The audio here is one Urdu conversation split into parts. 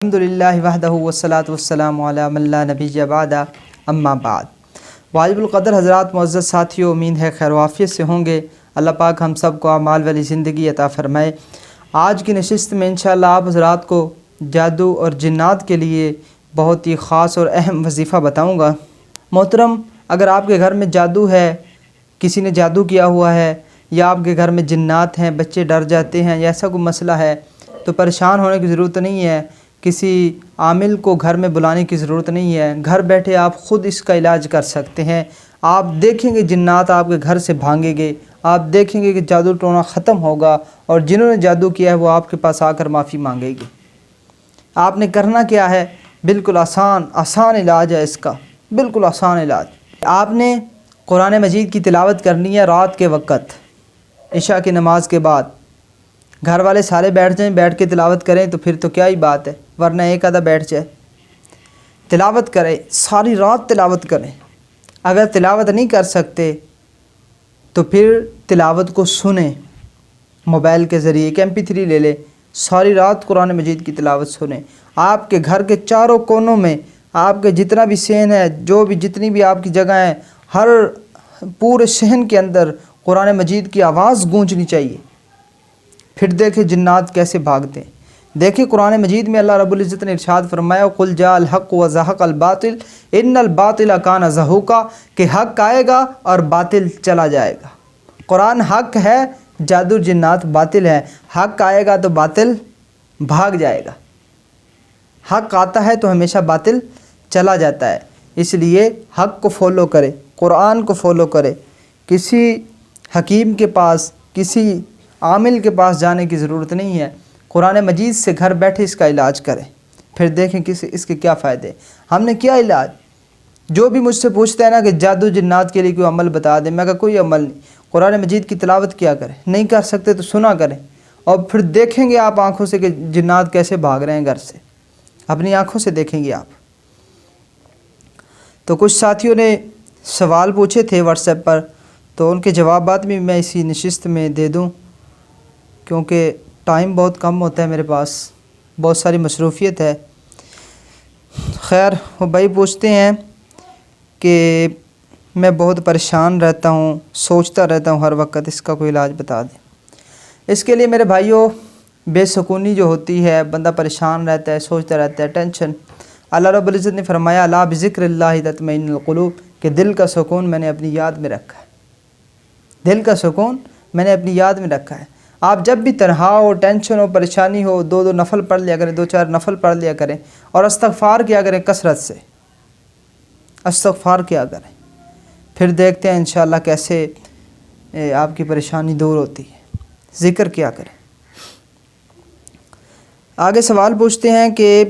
الحمدللہ وحدہ والصلاۃ والسلام علی من لا نبی بعد اما بعد۔ واجب القدر حضرات، معزز ساتھیوں، امید ہے خیر و عافیت سے ہوں گے۔ اللہ پاک ہم سب کو اعمال والی زندگی عطا فرمائے۔ آج کی نشست میں انشاءاللہ آپ حضرات کو جادو اور جنات کے لیے بہت ہی خاص اور اہم وظیفہ بتاؤں گا۔ محترم، اگر آپ کے گھر میں جادو ہے، کسی نے جادو کیا ہوا ہے، یا آپ کے گھر میں جنات ہیں، بچے ڈر جاتے ہیں، یا ایسا کوئی مسئلہ ہے، تو پریشان ہونے کی ضرورت نہیں ہے، کسی عامل کو گھر میں بلانے کی ضرورت نہیں ہے۔ گھر بیٹھے آپ خود اس کا علاج کر سکتے ہیں۔ آپ دیکھیں گے جنات آپ کے گھر سے بھاگیں گے، آپ دیکھیں گے کہ جادو ٹونا ختم ہوگا، اور جنہوں نے جادو کیا ہے وہ آپ کے پاس آ کر معافی مانگے گی۔ آپ نے کرنا کیا ہے؟ بالکل آسان علاج ہے اس کا، بالکل آسان علاج۔ آپ نے قرآن مجید کی تلاوت کرنی ہے رات کے وقت، عشاء کی نماز کے بعد۔ گھر والے سارے بیٹھ جائیں، بیٹھ کے تلاوت کریں تو پھر تو کیا ہی بات ہے، ورنہ ایک آدھا بیٹھ جائے۔ تلاوت کریں، ساری رات تلاوت کریں۔ اگر تلاوت نہیں کر سکتے تو پھر تلاوت کو سنیں، موبائل کے ذریعے ایک MP3 لے لیں، ساری رات قرآن مجید کی تلاوت سنیں۔ آپ کے گھر کے چاروں کونوں میں، آپ کے جتنا بھی صحن ہے، جتنی بھی آپ کی جگہ ہیں، ہر پورے صحن کے اندر قرآن مجید کی آواز گونجنی چاہیے۔ پھر دیکھیں جنات کیسے بھاگتے ہیں۔ دیکھیں قرآن مجید میں اللہ رب العزت نے ارشاد فرمایا قُلْ جَاءَ الْحَقُّ وَزَهَقَ الْبَاطِلُ إِنَّ الْبَاطِلَ كَانَ زَهُوقًا، کہ حق آئے گا اور باطل چلا جائے گا۔ قرآن حق ہے، جادو جنات باطل ہے۔ حق آئے گا تو باطل بھاگ جائے گا، حق آتا ہے تو ہمیشہ باطل چلا جاتا ہے۔ اس لیے حق کو فالو کرے، قرآن کو فالو کرے، کسی حکیم کے پاس، کسی عامل کے پاس جانے کی ضرورت نہیں ہے۔ قرآن مجید سے گھر بیٹھے اس کا علاج کریں، پھر دیکھیں اس کے کیا فائدے۔ ہم نے کیا علاج، جو بھی مجھ سے پوچھتا ہے نا کہ جادو جنات کے لیے کوئی عمل بتا دیں، میں کہا کوئی عمل نہیں، قرآن مجید کی تلاوت کیا کریں، نہیں کر سکتے تو سنا کریں، اور پھر دیکھیں گے آپ آنکھوں سے کہ جنات کیسے بھاگ رہے ہیں گھر سے، اپنی آنکھوں سے دیکھیں گے آپ۔ تو کچھ ساتھیوں نے سوال پوچھے تھے واٹس ایپ پر، تو ان کے جوابات بھی میں اسی نشست میں دے دوں، کیونکہ ٹائم بہت کم ہوتا ہے میرے پاس، بہت ساری مصروفیت ہے۔ خیر، وہ بھائی پوچھتے ہیں کہ میں بہت پریشان رہتا ہوں، سوچتا رہتا ہوں ہر وقت، اس کا کوئی علاج بتا دیں۔ اس کے لیے میرے بھائیوں، بے سکونی جو ہوتی ہے، بندہ پریشان رہتا ہے، سوچتا رہتا ہے، ٹینشن، اللہ رب العزت نے فرمایا الا بذکر اللہ تطمئن القلوب، کہ دل کا سکون میں نے اپنی یاد میں رکھا ہے، دل کا سکون میں نے اپنی یاد میں رکھا ہے۔ آپ جب بھی تنہا ہو، ٹینشن ہو، پریشانی ہو، 2 نفل پڑھ لیا کریں، 2-4 نفل پڑھ لیا کریں، اور استغفار کیا کریں، کثرت سے استغفار کیا کریں، پھر دیکھتے ہیں انشاءاللہ کیسے آپ کی پریشانی دور ہوتی ہے۔ ذکر کیا کریں۔ آگے سوال پوچھتے ہیں کہ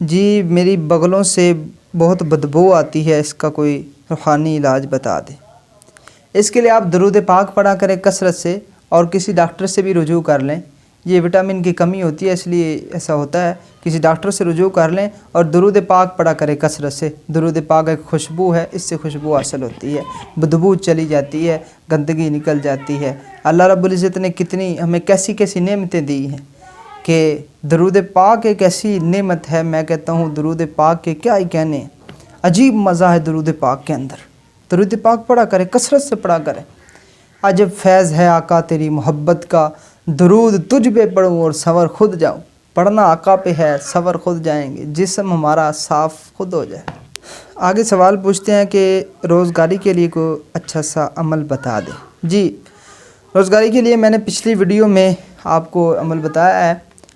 جی میری بغلوں سے بہت بدبو آتی ہے، اس کا کوئی روحانی علاج بتا دیں۔ اس کے لیے آپ درود پاک پڑھا کریں کثرت سے، اور کسی ڈاکٹر سے بھی رجوع کر لیں۔ یہ وٹامن کی کمی ہوتی ہے، اس لیے ایسا ہوتا ہے، کسی ڈاکٹر سے رجوع کر لیں اور درود پاک پڑھا کریں کثرت سے۔ درود پاک ایک خوشبو ہے، اس سے خوشبو حاصل ہوتی ہے، بدبو چلی جاتی ہے، گندگی نکل جاتی ہے۔ اللہ رب العزت نے کتنی ہمیں کیسی کیسی نعمتیں دی ہیں، کہ درود پاک ایک ایسی نعمت ہے، میں کہتا ہوں درود پاک کے کیا ہی کہنے، عجیب مزہ ہے درود پاک کے اندر۔ درود پاک پڑھا کریں، کثرت سے پڑھا کریں۔ عجب فیض ہے آقا تیری محبت کا، درود تجھ پہ پڑھوں اور سنور خود جاؤں۔ پڑھنا آقا پہ ہے، سنور خود جائیں گے، جسم ہمارا صاف خود ہو جائے۔ آگے سوال پوچھتے ہیں کہ روزگاری کے لیے کوئی اچھا سا عمل بتا دیں۔ جی، روزگاری کے لیے میں نے پچھلی ویڈیو میں آپ کو عمل بتایا ہے۔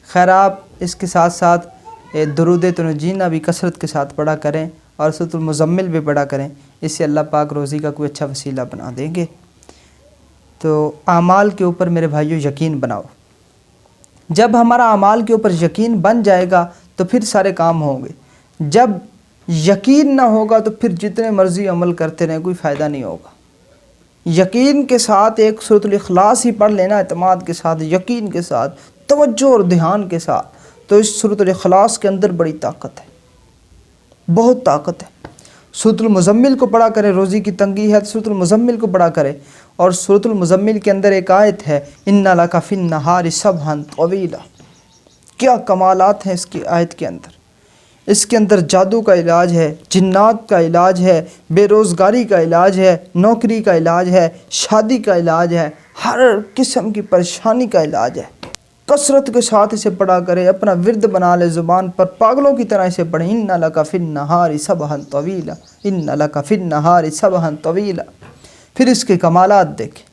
خیر، آپ اس کے ساتھ ساتھ درود تنجینا بھی کثرت کے ساتھ پڑھا کریں، اور سورۃ المزمل بھی پڑھا کریں، اس سے اللہ پاک روزی کا کوئی اچھا وسیلہ بنا دیں گے۔ تو اعمال کے اوپر میرے بھائیوں یقین بناؤ۔ جب ہمارا اعمال کے اوپر یقین بن جائے گا تو پھر سارے کام ہوں گے۔ جب یقین نہ ہوگا تو پھر جتنے مرضی عمل کرتے رہیں کوئی فائدہ نہیں ہوگا۔ یقین کے ساتھ ایک سورۃ الاخلاص ہی پڑھ لینا، اعتماد کے ساتھ، یقین کے ساتھ، توجہ اور دھیان کے ساتھ، تو اس سورۃ الاخلاص کے اندر بڑی طاقت ہے، بہت طاقت ہے۔ سورۃ المزمل کو پڑھا کرے، روزی کی تنگی ہے تو سورۃ المزمل کو پڑھا کرے، اور سورۃ المزمل کے اندر ایک آیت ہے اِنَّ لَكَ فِي النَّهَارِ سَبْحًا طَوِيلًا، کیا کمالات ہیں اس کی آیت کے اندر. اس کے اندر جادو کا علاج ہے، جنات کا علاج ہے، بے روزگاری کا علاج ہے، نوکری کا علاج ہے، شادی کا علاج ہے، ہر قسم کی پریشانی کا علاج ہے. کثرت کے ساتھ اسے پڑھا کرے، اپنا ورد بنا لے، زبان پر پاگلوں کی طرح اسے پڑھیں. ان لک فی النہار سبحا طویلا، ان لک فی النہار سبحا طویلا. پھر اس کے کمالات دیکھیں.